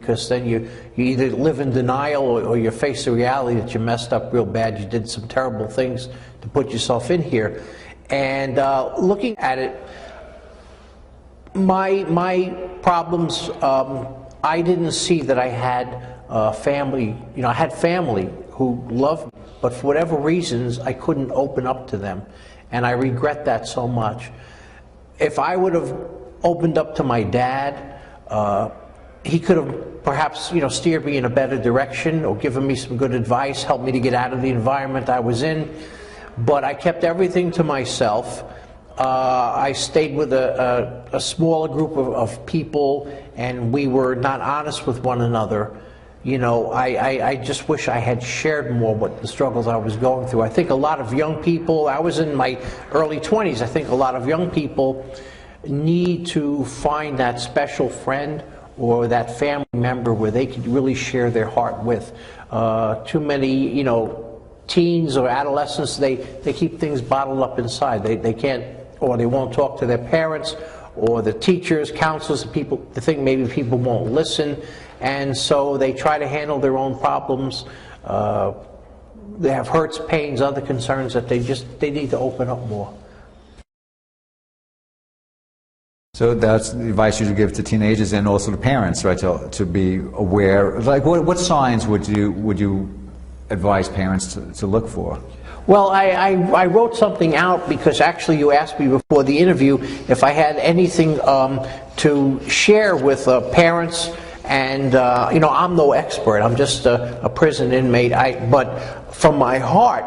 because then you either live in denial or you face the reality that you messed up real bad, you did some terrible things to put yourself in here. And looking at it, my problems, I didn't see that I had family. You know, I had family who loved me, but for whatever reasons, I couldn't open up to them. And I regret that so much. If I would have opened up to my dad, he could have perhaps, you know, steered me in a better direction or given me some good advice, helped me to get out of the environment I was in. But I kept everything to myself. I stayed with a smaller group of people, and we were not honest with one another. You know, I just wish I had shared more what the struggles I was going through. I think a lot of young people, I was in my early 20s, I think a lot of young people need to find that special friend or that family member where they could really share their heart with. Too many, you know, teens or adolescents, they keep things bottled up inside. They can't, or they won't talk to their parents or the teachers, counselors, people. They think maybe people won't listen. And so they try to handle their own problems. They have hurts, pains, other concerns that they need to open up more. So that's the advice you would give to teenagers and also to parents, right? To be aware. Like, what signs would you advise parents to look for? Well, I wrote something out because actually you asked me before the interview if I had anything to share with parents. And, you know, I'm no expert. I'm just a prison inmate. But from my heart,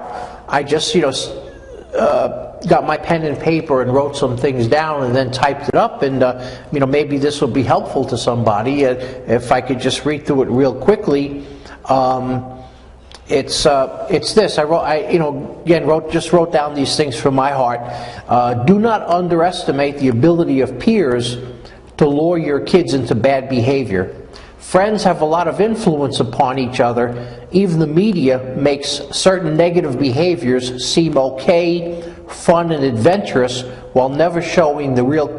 I just, you know, got my pen and paper and wrote some things down and then typed it up. And, you know, maybe this will be helpful to somebody. If I could just read through it real quickly. It's this. You know, again, just wrote down these things from my heart. Do not underestimate the ability of peers to lure your kids into bad behavior. Friends have a lot of influence upon each other. Even the media makes certain negative behaviors seem okay, fun, and adventurous, while never showing the real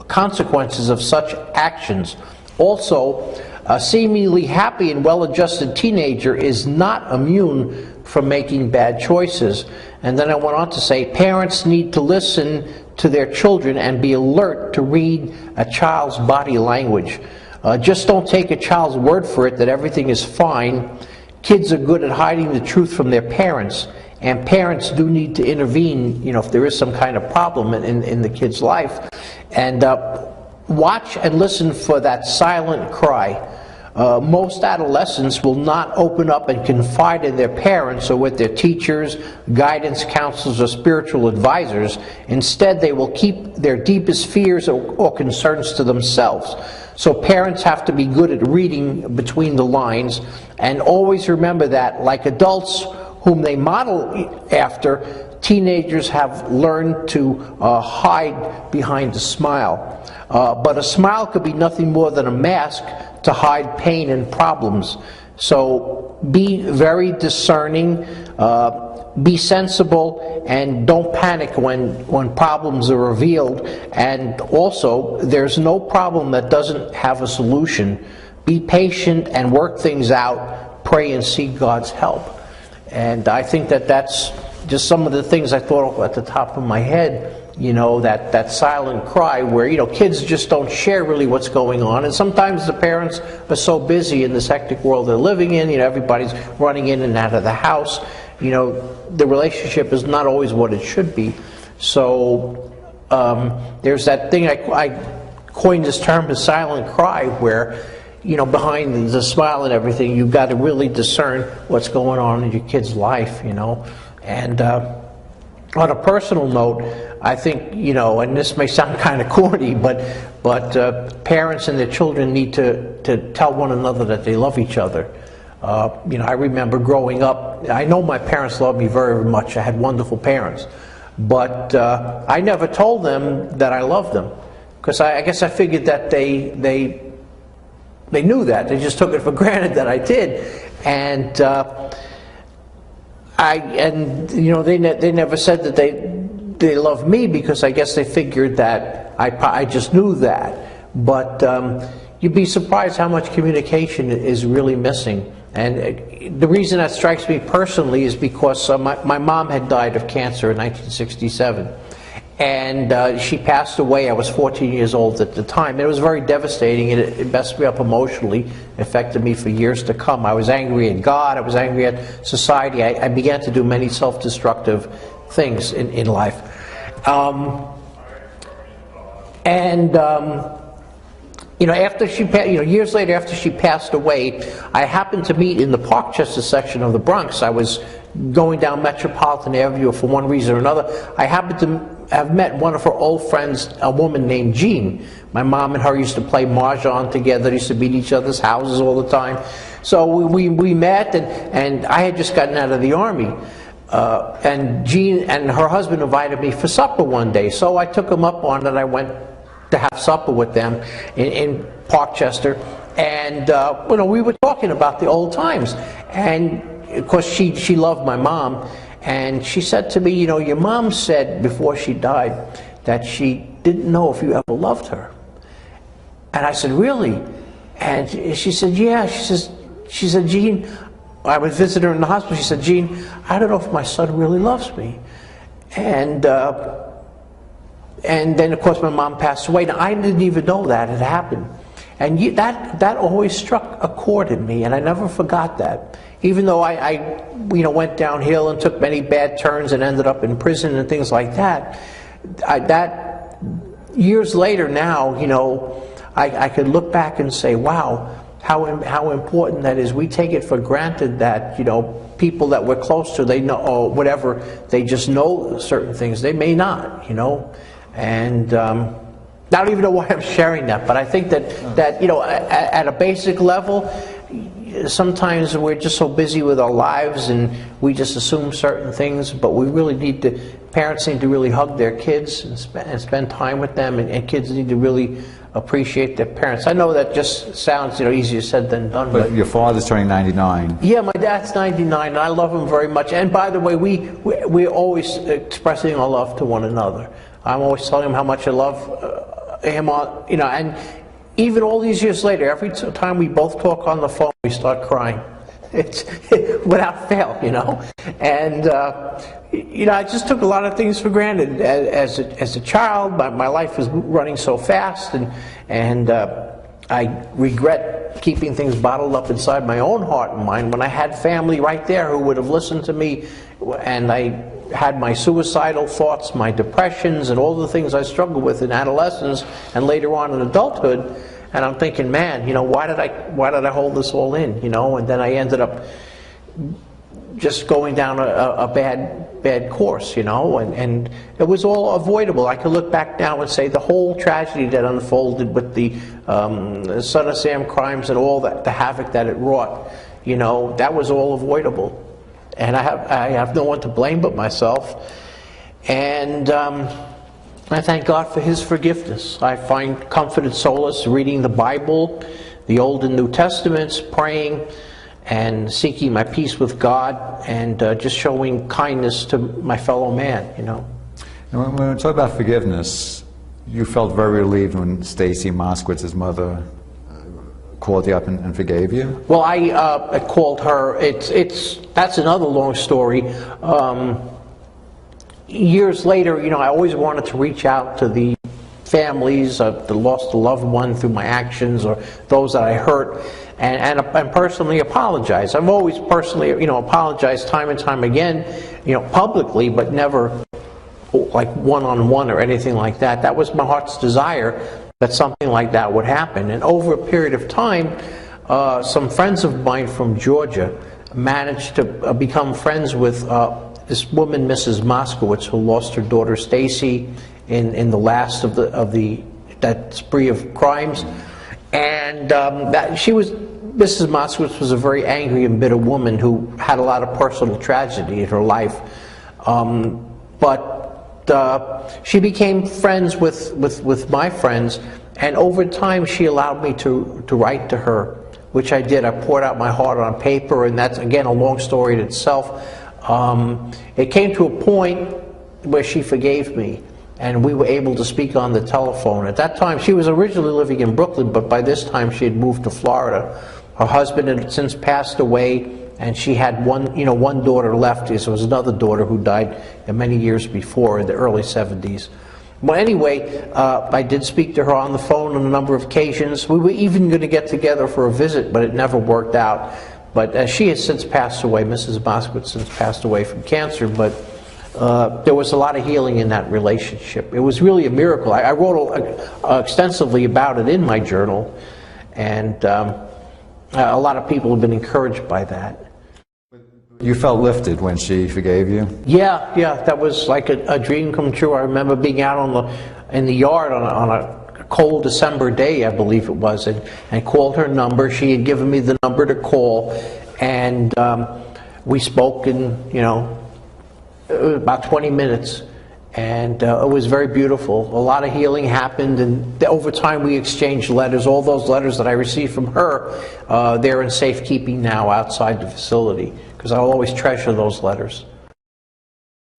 consequences of such actions. Also, a seemingly happy and well-adjusted teenager is not immune from making bad choices. And then I went on to say, parents need to listen to their children and be alert to read a child's body language. Just don't take a child's word for it that everything is fine. Kids are good at hiding the truth from their parents, and parents do need to intervene, you know, if there is some kind of problem in the kid's life. And watch and listen for that silent cry. Most adolescents will not open up and confide in their parents or with their teachers, guidance counselors, or spiritual advisors. Instead, they will keep their deepest fears or concerns to themselves. So parents have to be good at reading between the lines, and always remember that, like adults whom they model after, teenagers have learned to hide behind a smile. But a smile could be nothing more than a mask to hide pain and problems. So be very discerning, be sensible, and don't panic when problems are revealed. And also, there's no problem that doesn't have a solution. Be patient and work things out. Pray and seek God's help. And I think that that's just some of the things I thought of at the top of my head. You know, that silent cry where, you know, kids just don't share really what's going on. And sometimes the parents are so busy in this hectic world they're living in, you know, everybody's running in and out of the house. You know, the relationship is not always what it should be. So there's that thing, I coined this term, the silent cry, where, you know, behind the smile and everything, you've got to really discern what's going on in your kid's life, you know. And on a personal note, I think, you know, and this may sound kind of corny, but parents and their children need to tell one another that they love each other. You know, I remember growing up, I know my parents loved me very, very much. I had wonderful parents. But I never told them that I loved them, because I guess I figured that they knew that. They just took it for granted that I did. And you know, they never said that they loved me, because I guess they figured that I just knew that. But you'd be surprised how much communication is really missing. And the reason that strikes me personally is because my mom had died of cancer in 1967. And she passed away. I was 14 years old at the time. And it was very devastating. It messed me up emotionally. It affected me for years to come. I was angry at God. I was angry at society. I began to do many self-destructive things in life. You know, after she, years later, after she passed away, I happened to meet in the Parkchester section of the Bronx. I was going down Metropolitan Avenue for one reason or another. I happened to have met one of her old friends, a woman named Jean. My mom and her used to play mahjong together. They used to be at each other's houses all the time. So we met, and I had just gotten out of the Army. And Jean and her husband invited me for supper one day. So I took them up on it. I went to have supper with them in Parkchester, and you know, we were talking about the old times. And of course, she loved my mom, and she said to me, you know, your mom said before she died that she didn't know if you ever loved her. And I said, really? And she said, yeah. She said, Jean, I would visit her in the hospital. She said, Jean, I don't know if my son really loves me. And then, of course, my mom passed away. Now, I didn't even know that had happened. And that always struck a chord in me, and I never forgot that. Even though I went downhill and took many bad turns and ended up in prison and things like that, that years later now, you know, I could look back and say, wow, how important that is. We take it for granted that, you know, people that we're close to, they know, or whatever, they just know certain things. They may not, you know. And I don't even know why I'm sharing that, but I think that you know, at a basic level, sometimes we're just so busy with our lives and we just assume certain things, but we really need to, parents need to really hug their kids and spend time with them, and kids need to really appreciate their parents. I know that just sounds, you know, easier said than done. But your father's turning 99. Yeah, my dad's 99, and I love him very much. And by the way, we're always expressing our love to one another. I'm always telling him how much I love him, you know, and even all these years later, every time we both talk on the phone, we start crying. It's without fail, you know. And you know, I just took a lot of things for granted as a child. My life was running so fast, and I regret keeping things bottled up inside my own heart and mind when I had family right there who would have listened to me, and I had my suicidal thoughts, my depressions, and all the things I struggled with in adolescence and later on in adulthood. And I'm thinking, man, you know, why did I hold this all in, you know? And then I ended up just going down a bad course, you know, and it was all avoidable. I could look back now and say the whole tragedy that unfolded with the Son of Sam crimes and all that, the havoc that it wrought, you know, that was all avoidable. And I have no one to blame but myself. And I thank God for His forgiveness. I find comfort and solace reading the Bible, the Old and New Testaments, praying and seeking my peace with God, and just showing kindness to my fellow man, you know. And when we talk about forgiveness, you felt very relieved when Stacy Moskowitz's mother called you up and forgave you? Well, I called her. That's another long story. Years later, you know, I always wanted to reach out to the families that lost a loved one through my actions, or those that I hurt, and personally apologize. I've always personally, you know, apologized time and time again, you know, publicly, but never like one-on-one or anything like that. That was my heart's desire, that something like that would happen. And over a period of time, some friends of mine from Georgia managed to become friends with this woman, Mrs. Moskowitz, who lost her daughter Stacy in the last of that spree of crimes. And Mrs. Moskowitz was a very angry and bitter woman who had a lot of personal tragedy in her life. But she became friends with my friends, and over time she allowed me to write to her, which I did. I poured out my heart on paper, and that's, again, a long story in itself. It came to a point where she forgave me, and we were able to speak on the telephone. At that time, she was originally living in Brooklyn, but by this time she had moved to Florida. Her husband had since passed away, and she had one daughter left. There was another daughter who died many years before, in the early 70s. Well, anyway, I did speak to her on the phone on a number of occasions. We were even going to get together for a visit, but it never worked out. But she has since passed away. Mrs. Moskowitz since passed away from cancer, but there was a lot of healing in that relationship. It was really a miracle. I wrote extensively about it in my journal, and a lot of people have been encouraged by that. You felt lifted when she forgave you? Yeah, that was like a dream come true. I remember being out in the yard on a cold December day, I believe it was, and called her number. She had given me the number to call, and we spoke in, about 20 minutes, and it was very beautiful. A lot of healing happened, and over time we exchanged letters. All those letters that I received from her, they're in safekeeping now outside the facility, because I'll always treasure those letters.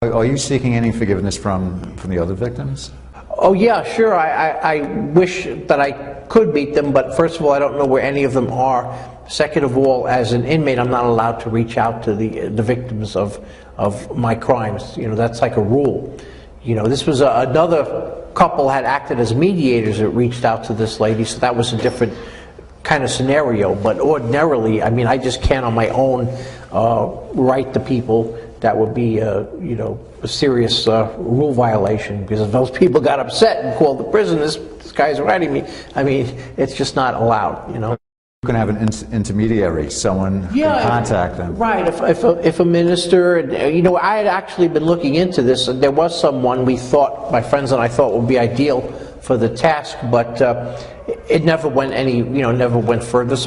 Are you seeking any forgiveness from the other victims? Oh yeah, sure. I wish that I could meet them, but first of all, I don't know where any of them are. Second of all, as an inmate, I'm not allowed to reach out to the victims of my crimes. That's like a rule. This was another couple had acted as mediators that reached out to this lady, so that was a different kind of scenario. But ordinarily, I just can't on my own write to people. That would be a serious rule violation, because if those people got upset and called the prison, this guy's writing me. It's just not allowed. You can have an intermediary, someone can contact them. Right, if a minister, I had actually been looking into this, and there was someone my friends and I thought would be ideal for the task, but it never went never went further. So